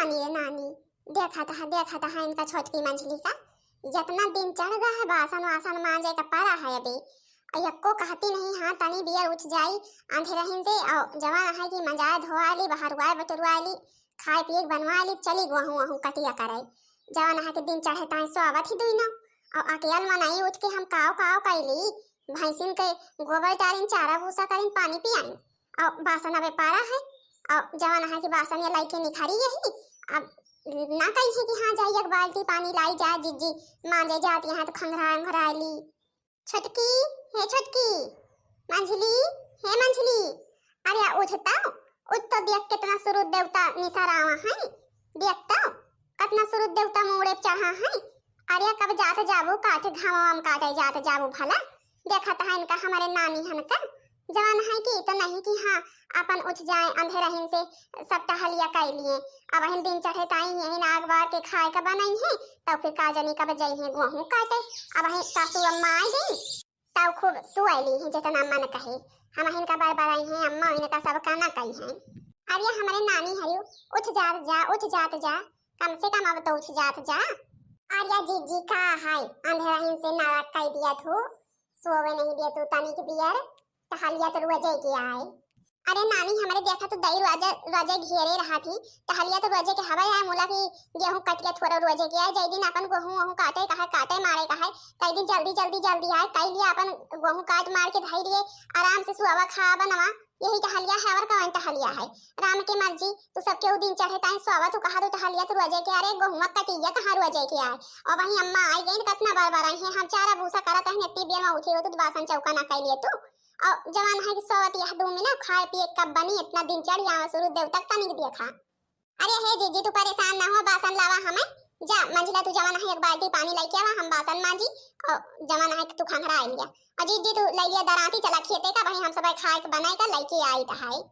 नानी रे नानी, देखा था इनका छोटकी मंझली का जितना दिन चढ़ गया है बासन वासन मांजे का पारा है अभी। यक्को कहती नहीं हाँ तनी बियर उठ जाई अंधेरहिन से और जवान है कि मजाए धोआली बहरवाए बटुरवाली खाए पिए बनवाली चली गुहूँ वहूँ कटिया करे। जवान है कि दिन चढ़े ताई स्वागत ही दुई ना और अकेल मनाई उठ के हम काव काव कैली भैंसिन के गोबर डालिन चारा भूसा करिन पानी पियाई और बासन अबे पारा है और जवान है कि बासन ये लाई के निखारी यही। अब ना कही है कि हाँ जाइए एक बाल्टी पानी लाई जा जिज्जी मांजे जाती है तो खंघराली छटकी है छटकी मंझली है मंझली अरे उठता उठ तो देख कितना सूरज देवता निसरावा है देखता कितना सूरज देवता मोड़े चढ़ा है। अरे कब जाते जाबू काटे घाम काटे जाते जाबू भला देखा था इनका हमारे नानी हन का जवान है कि तो नहीं कि हाँ अपन उठ जाए अंधेरहिन से सब टहलिया कर लिए। अब हम दिन चढ़े ताई यही नाग बार के खाए का बनाई है तब फिर काजनी कब जाई है गेहूं काटे। अब हम सासू अम्मा आई गई तब खूब सुआली है जितना मन कहे हम इनका बार बार आई हैं अम्मा इनका सब कहना कही है। अब ये हमारे नानी हरियो उठ जात जा कम से कम अब तो उठ जात जा। आर्या जीजी का है अंधेरहिन से नाराज कर दिया तू सोवे नहीं दिया तू तनिक बियर टहलिया तो रोजे किया है। अरे नानी हमारे देखा तो दही रोजे घेरे रहा थी टहलिया तो रोजे के हवा है मोला की गेहूं कट के थोड़ा रोजे किया है जय दिन अपन गेहूं वहूं काटे काटे मारे कहा कई दिन जल्दी आए कई लिया अपन गेहूं काट मार के धई लिए आराम से सुआवा खा बनवा यही टहलिया है और कौन टहलिया है राम की मर्जी तू सबके वो दिन चढ़े ताई स्वावा तू कहा तो टहलिया तो रोजे के अरे गेहूं कटिया कहां रोजे के आए। और वही अम्मा आई गई कितना बार आई है हम चारा भूसा करा कहीं नेटी बिया में उठी हो तो बासन चौका ना कर लिए तू और जवान है कि सोवत यह दो मिनट खाए पिए कब बनी इतना दिन चढ़ यहाँ सूरज देव तक तनिक देखा। अरे हे जीजी तू परेशान ना हो बासन लावा हमें जा मंजिला तू जवान है एक बाल्टी पानी लेके आवा हम बासन मांजी और जवान है तू खंघरा आई लिया और जीजी तू लइया दराती चला खेते का भाई हम सब खाए के बनाए का लेके आई त है।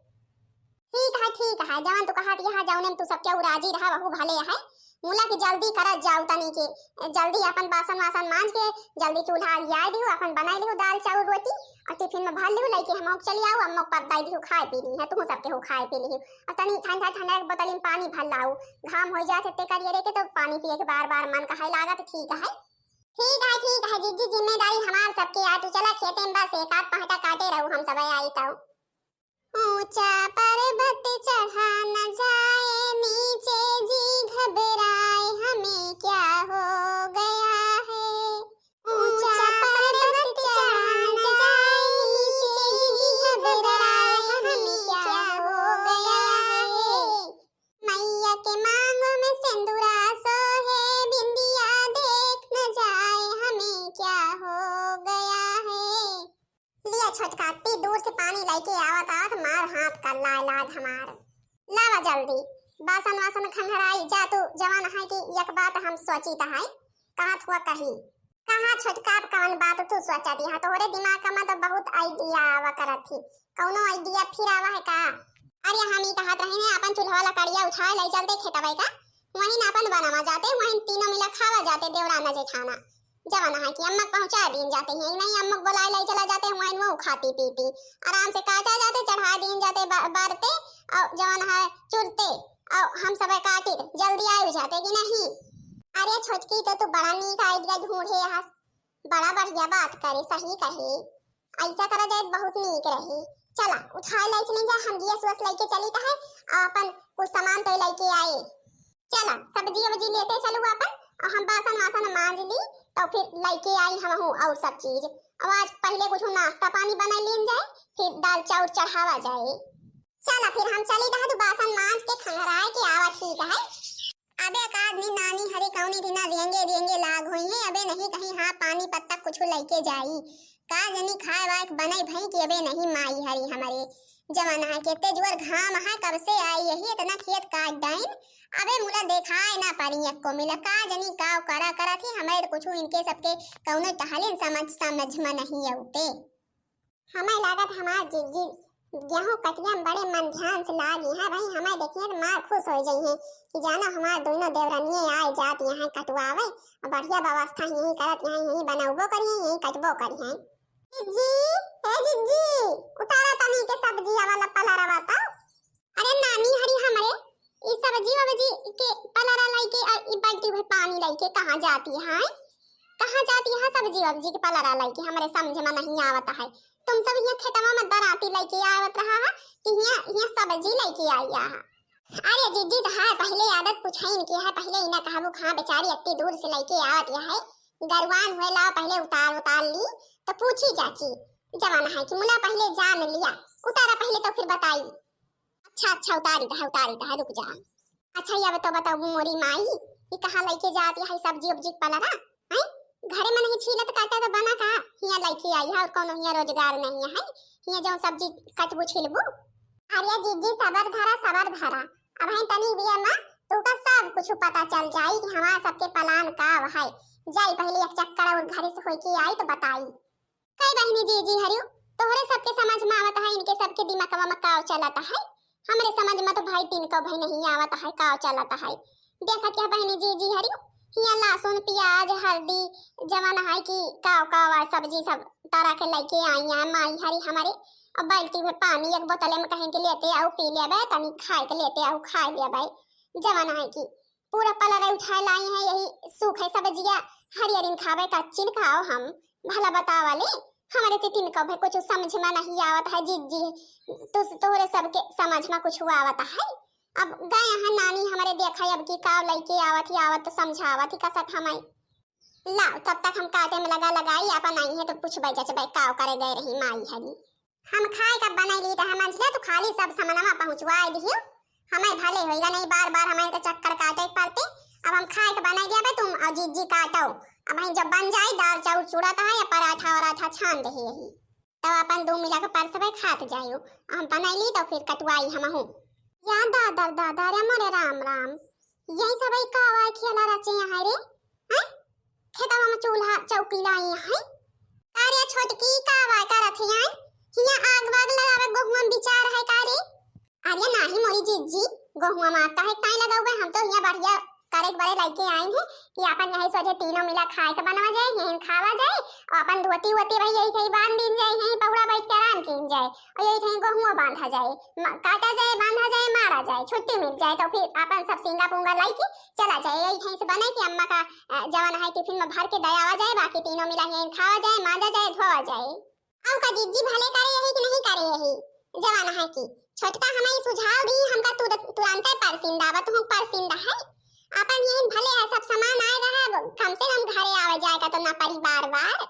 ठीक है जवान तू कहा यहाँ जाऊने में तू सब क्या राजी रहा वहु भले है मुला की जल्दी करा जाऊ तनी के जल्दी अपन बासन वासन मांज के जल्दी चूल्हा लिया दियो अपन बनाई लियो दाल चावल रोटी और टिफिन में भर लियो लेके हम चली आओ अम्मा पर दाई दियो खाए पी ली है तुम सबके हो खाए पी ली और तनी ठंडा ठंडा बोतल में पानी भर लाओ घाम हो जाते ते करिए रे के तो पानी पिए के बार मन कहे लागत ठीक है जीजी जिम्मेदारी हमार सबके आ तू चला खेते में बस एक आध पहटा काटे रहू हम सब आई तो ऊंचा पर्वत चढ़ा न जाए नीचे जी घबराए हमें क्या हो गया है। ऊंचा पर्वत चढ़ा न जाए नीचे जी घबराए हमें क्या हो गया है। मैया के मांगों में सिंदूरा सोहे बिंदिया देख न जाए हमें क्या हो गया है। लिया छोटका ती दूर से पानी लेके आवत मार हाथ का लाद हमार लावा जल्दी बासन वासन खंघराई जा तू जवान है कि एक बात हम सोची है कहा हुआ कहा छोटका कौन बात तू सोचा दी है तोरे दिमाग में तो बहुत आइडिया आवा करत थी कौनो आइडिया फिर आवा है का। अरे हम ही कहत रहे ने अपन चूल्हा लकड़िया उठा ले चलते खेतवे का वहीं अपन बनावा जाते वहीं तीनों मिला खावा जाते देवराना जेठाना जवान है कि अम्मा पहुंचा दिन जाते हैं नहीं अम्मा बुलाए ले चला जाते हैं वहीं वो खाती पीती आराम से काटा जाते चढ़ा दिन जाते बारते और जवान है चुरते और हम सब काटे जल्दी आए जाते कि नहीं। अरे छोटकी तो तू बड़ा नीक आइडिया ढूंढे हस बड़ा बढ़िया बात करे सही कहे ऐसा करा जाए बहुत नीक रही चला उठा ले चले जा हम गैस वस लेके चली है और अपन कुछ सामान तो लेके आए चला सब्जी वब्जी लेते चलू अपन और हम बासन वासन मांज ली तो फिर लेके आई हम हूँ और सब चीज अब आज पहले कुछ नाश्ता पानी बना लेन जाए फिर दाल चाउर चढ़ावा जाए। चला फिर हम चली रहा तो बासन मांज के खंघराए के आवा ठीक है। अबे एक आदमी नानी हरी कौनी दिना रेंगे लाग हुई है अबे नहीं कहीं हाँ पानी पत्ता कुछ लेके जाई का जनी खाए वाए बनाई भई के अबे नहीं माई हरी हमारे जमाना है केते जोर घाम है कब से आई यही इतना खेत काट डाइन अबे मुला देखाए ना पारी को मिला का जनी काव करा थी हमें कुछ इनके सबके कौनो टहलिन समझ में नहीं औते हमें लागत हमार जीजी गेहूं कटिया बड़े मन ध्यान से लागी है भाई हमें देखिए तो मार खुश हो जाई है कि जाना हमार दोनों देवरानिये आए जात यहाँ कटवावे और बढ़िया व्यवस्था यही करत यही बनावबो करिए यही कटबो करिए। जीजी हे जीजी उतारा तनी के सब्जी वाला पलारा बताओ। अरे नानी हरी हमारे इस सब्जी वब्जी के पलारा लाइके और ई बाल्टी भर पानी लाइके कहाँ जाती है? कहाँ जाती है सब्जी वब्जी के पलारा लाइके? हमारे समझ में नहीं आवत है। तुम सब यहाँ खेतवा में दराती लाइके आवत रहा है कि यहाँ सब्जी लाइके आई है। अरे दीदी तो है पहले आदत पूछाइन की है, पहले इना कहबू खां बेचारी इतनी दूर से लाइके आवत है, गरवान हुए ला पहले उतार उतार ली तो पूछी चाची जमाना है कि मुला पहले जान लिया, उतारा पहले तो फिर बताई। अच्छा उतारी है रुक जा। अच्छा ये बताओ मोरी माई ये कहाँ लेके जाती है सब्जी उब्जी पलारा है? घरे में नहीं छीलत काटा तो बना का हिया लेके आई है और कोनो हिया रोजगार नहीं है हिया जो सब्जी कटबू छिलबू। अरे दीदी सबर धरा अब है तनी बिया मां तो का सब कुछ पता चल जाई कि हमारा सबके प्लान का है। जाई पहले एक चक्कर और घर से होई के आई तो बताई। कई बहनी जी हरियो तोहरे सबके समझ में आवत है, इनके सबके दिमाग में काव चलता है, हमरे समझ में तो भाई तीन को भाई नहीं आवत है काव चलता है। देखा क्या बहनी जी हरियो हिया लहसुन प्याज हल्दी जवान है कि काव सब्जी सब तरह के लेके आई है माई हरी हमारे। अब बाल्टी में पानी एक बोतल में कहीं के लेते आओ पी ले तनी खाए के लेते आओ खा ले भाई। जवान है कि पूरा पलारा उठा लाई है यही सूखे सब्जियां हरियरिन खावे कच्चिन खाओ हम भला बतावाले हमारे तितिन को भाई कुछ समझ में नहीं आवत है। जी तोहरे सबके समझ में कुछ हुआ आवत है। अब गए हैं नानी हमारे देखा अब की काव लेके आवत तो समझावत ही कसत हमाई ला तब तक हम काटे में लगाई अपन आई है तो पूछ भाई काव करे गए रही माई हनी हम खाए का बनाई ली तो हम तो खाली सब सामानमा पहुंचवाए दियो हमें भले होएगा नहीं बार हमें तो चक्कर काटे पड़ते। अब हम खाए का बनाई दिया तुम और जी काटो अब हम जब बन जाए दाल चाउर चूड़ा है या पराठा वराठा छान दे यही तब अपन दो मिला के परसबे खात जायो। हम बनाई ली तो फिर कटवाई हम हूं या दादा रे मोरे राम यही सब का आवाज खेला रचे है रे हैं खेतवा में चूल्हा चौकी लाई है कार्य छोटकी का आवाज करत है हिया आग वाग लगावे गहुआ विचार है कारे? अरे नाही मोरी जीजी गहुआ मारता है काई लगाओगे हम तो हिया बढ़िया करे बड़े लेके आए हैं कि अपन यही सोचे तीनों मिला खाए के बनवा जाए यही खावा जाए और अपन धोती वोती भाई यही कहीं बांध दिन जाए यही पहुड़ा बैठ के आराम किन जाए और यही कहीं गहुआ बांधा जाए काटा जाए बांधा जाए मारा जाए छुट्टी मिल जाए तो फिर अपन सब सिंगा पुंगा लेके चला जाए यही कहीं से बने कि अम्मा का जवान है टिफिन में भर के दयावा जाए बाकी तीनों मिला यही खावा जाए मांजा जाए धोवा जाए। अब का दीदी भले करे यही कि नहीं करे यही जवान है कि छोटका हमें सुझाव दी हमका तुरंत परसिंदा बा तुम परसिंदा है अपन यही भले है सब सामान आए रहा कम से कम घरे आवे जाए का तो ना परिवार बार।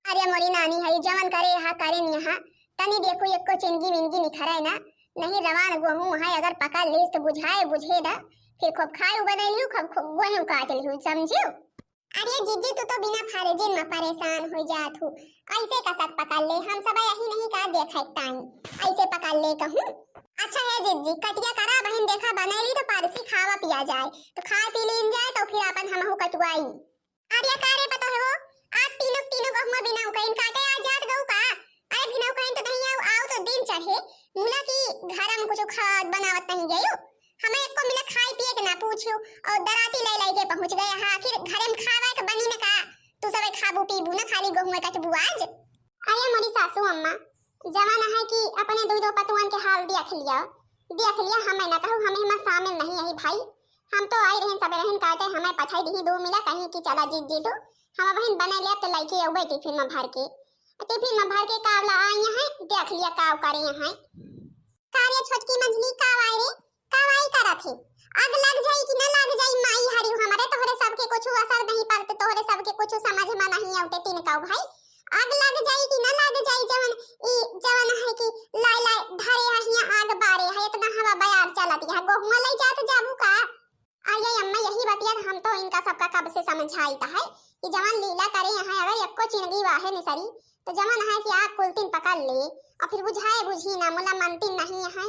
अरे मोरी नानी है जवन करे यहाँ करे यहाँ तनी देखो एक को चिंगी विंगी निखरे ना नहीं रवान गेहूं है अगर पका ले तो बुझाए बुझे दा फिर खूब खाए बदल लियो खूब गेहूं काट लियो समझियो। अरे जीजी तू तो बिना फारेजिन में परेशान हो जात हूँ ऐसे का सब पकड़ ले हम सब यही नहीं का देखे टाइम ऐसे पकड़ ले कहूँ। अच्छा है जीजी कटिया करा बहन देखा बनैली तो पारसी खावा पिया जाए तो खा पी लीन जाए तो फिर अपन हमहु कटवाई। अरे कारे पता हो आज तीनों गहुआ बिना कहीं काटे आ जात गऊ का अरे बिना कहीं तो नहीं आओ तो दिन चढ़े मुला की घर में कुछ खाद बनावत नहीं गयो हमें एक को मिला खाई पिए के ना पूछो और दराती ले के पहुंच गए हाँ फिर घरे में खावा के बनी ने का तू सब खाबू पीबू ना खाली गहुआ कटबू आज। अरे मोरी सासू अम्मा जमाना है कि अपने दो पतवन के हाल देख लिया हमें ना कहूँ हमें में शामिल नहीं है भाई हम तो आई रहन सब रहन काटे हमें पठाई दी दो मिला कहीं की चला जीत जी तो हम बहन बने ले तो लेके आऊ टिफिन में भर के कावला आई है देख लिया काव करे हैं कार्य छोटकी मंझली काव आई रे कावाई करत है आग लग जाई कि न लग जाई माई हरी हमारे तोहरे सबके कुछ असर नहीं पड़ते तोहरे सबके कुछ समझ में नहीं आते तीन का भाई आग लग जाई कि न लग जाई जवन है कि लाई धरे हहिया आग बारे है इतना हवा बयार चलती है गहुआ ले जात जाबू का आये अम्मा यही बतिया हम तो इनका सबका कब से समझाईता है कि जवन लीला करे यहाँ अगर एको चिंगी वाहे निसरी तो जवन है कि आग कुलतिन पकड़ ले और फिर बुझाए बुझी ना मुला मनती नहीं है।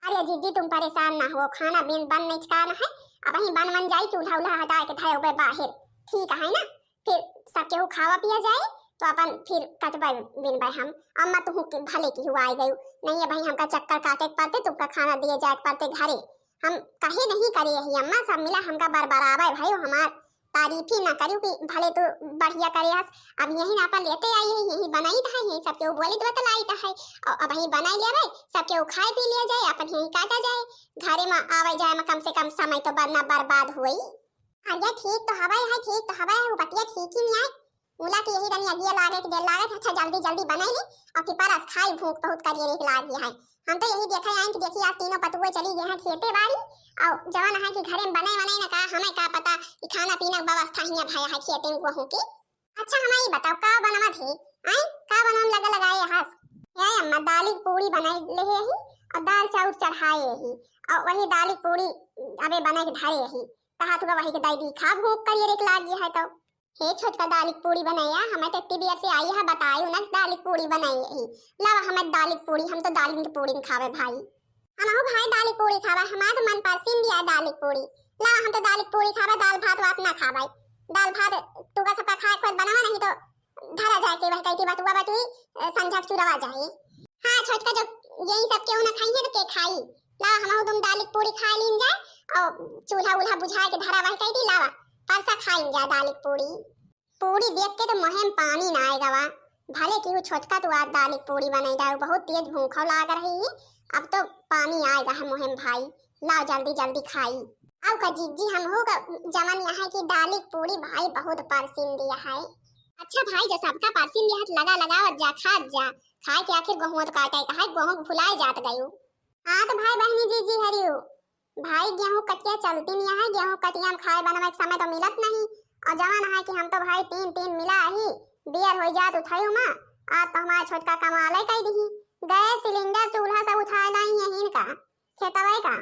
अरे जीजी तुम परेशान ना हो खाना बन नहीं चकाना है अब ही बन जाए चूल्हा उल्हा हटा के ठाए हुए बाहर ठीक है ना फिर सबके हो खावा पिया जाए तो अपन फिर कटवा बिन भाई हम अम्मा तू भले की हुआ आई गई नहीं है भाई हमका चक्कर काटे पड़ते तुमका खाना दिए जाए पड़ते घरे हम कहे नहीं करे यही अम्मा सब मिला हमका बरबरावे भाई हमार तारीफ ही ना करूँ कि भले तो बढ़िया करे हस। अब यही ना अपन लेते आई है, यही बनाई था, यही सबके बोली तो लाई था, और अब यही बनाई ले भाई, सबके खाए पी लिया जाए, अपन यही काटा जाए, घरे में आवे जाए में कम से कम समय तो बरना बर्बाद हुई। अरे ठीक तो हवा है, ठीक तो हवा है, वो बतिया ठीक ही नहीं है। मुला की यही रनी अगिया लागे कि देर लागे, अच्छा जल्दी जल्दी बनाई ले और फिर परस खाई भूख बहुत करिए एक लागी है। हम तो यही देखा आए कि देखिए आज तीनों पतुए चली गए हैं खेते बाड़ी, और जवान है कि घरे में बनाई बनाई ना, कहा हमें का पता कि खाना पीना की व्यवस्था ही भाई है खेते में गेहूं की। अच्छा हमें बताओ का बनवा थे, आई का बनम लगा लगाए हस। है अम्मा दाली पूरी बनाई ले ही और दाल चाउर चढ़ाए ही, और वही दाली पूरी अबे बना के धारे ही, कहा तो वही के दाई दी खा भूख करिए एक लागी है। तो हे छोटका दाली पूरी बनाया, हमें तो इतनी देर से आई है बताई ना दाली पूरी बनाई ही। लावा हमें दाली पूरी, हम तो दाली की पूरी खावे भाई, हम हो भाई दाली पूरी खावा, हमारा तो मन पसंद है दाली पूरी। लावा हम तो दाली पूरी खावा, दाल भात वात ना खावा, दाल भात तू का सबका खाए खुद बनावा नहीं तो धरा जाए के वह कहती बटुआ बटुई संझा चुरावा जाए। हां छोटका जो यही सब क्यों ना खाई है तो के खाई। लावा हम तुम दाली पूरी खा लीन जाए और चूल्हा उल्हा बुझा के धरा वही कहती लावा परसा खाई जा दाली पूरी। पूरी देख के तो मुंह में पानी ना आएगा वा, भले कि वो छोटका तो आज दाली पूरी बनाई बहुत तेज भूख लाग रही है, अब तो पानी आएगा है मुंह में भाई, लाओ जल्दी जल्दी खाई। अब का जीजी हम हो जमन यहाँ की दाली पूरी भाई बहुत पसंद दिया है। अच्छा भाई जो सबका पसंद दिया लगा लगाओ जा खा जा, खाए के आखिर गेहूं तो काटे कहा गेहूं भुलाए जात गयो। हाँ तो भाई बहनी जीजी हरियो भाई गेहूं कटिया चलती नहीं है, गेहूं कटिया में खाए बनवा के समय तो मिलत नहीं, और जवान है कि हम तो भाई तीन तीन मिला ही बियर हो जात उठायो मां, आज तो हमारा छोटका कमाले कह दी गैस सिलेंडर चूल्हा सब उठाए लाई यहीं का खेतवाई का।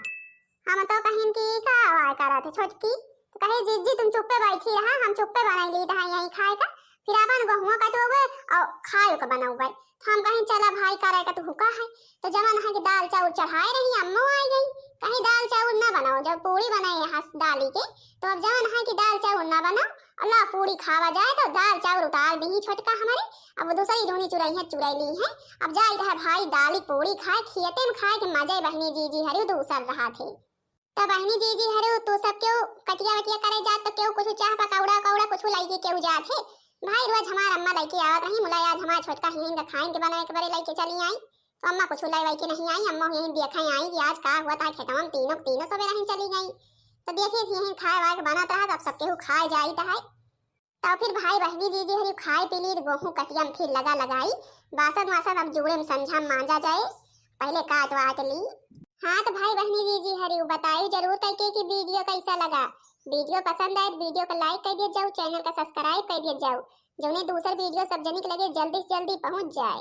हम तो कहीं की का आवाज करा थे छोटकी, तो कहे जीजी तुम चुप्पे बैठी रहा, हम चुप्पे बनाई ली था यहीं खाए का, फिर अपन गेहूं कटोगे और खाए का बनाओगे, तो हम कहीं चला भाई करे का तो हुका है। तो जवान है कि दाल चावल चढ़ाए रही अम्मा आई गई, कहीं दाल चावल ना बनाओ, जब पूरी बनाई हंस दाली के तो अब जवान है कि दाल चावल ना बनाओ, अल्लाह पूरी खावा जाए तो दाल चावल उतार दी छोटका हमारे, अब दूसरी धोनी चुराई है चुराई ली है, अब जाए रहा भाई दाली पूरी खाए खेते में खाए के मजे बहनी जीजी हरियो तो उसर रहा थे। तब बहनी जीजी हरियो तो सब क्यों कटिया वटिया करे जात, तो क्यों कुछ चाह पकौड़ा कौड़ा कुछ लाई के क्यों जात है भाई, रोज हमारा अम्मा लेके आवत रही, मुला आज हमारा छोटका हिंग खाएं के बनाए के बारे लेके चली आई, तो अम्मा कुछ लाई के नहीं आई, अम्मा यहीं देखा आई कि आज का हुआ था खेतवा में तीनों तीनों सवेरे नहीं चली गई, तो देखिए यहीं खाए वाए के बनाता है, तब सबके खाए जाई है। तो फिर भाई बहनी जीजी हरी खाए पी ली, गेहूं कटिया में फिर लगा लगाई, बासन वासन अब जुड़े में संझा मांजा जाए, पहले काट वाट ली। हाँ तो भाई बहनी जीजी हरी बताई जरूर करके कि वीडियो कैसा लगा, वीडियो पसंद आए वीडियो को लाइक कर दिया जाओ, चैनल का सब्सक्राइब कर दिया जाओ, जो दूसरा वीडियो सब जने के लगे जल्दी से जल्दी पहुंच जाए।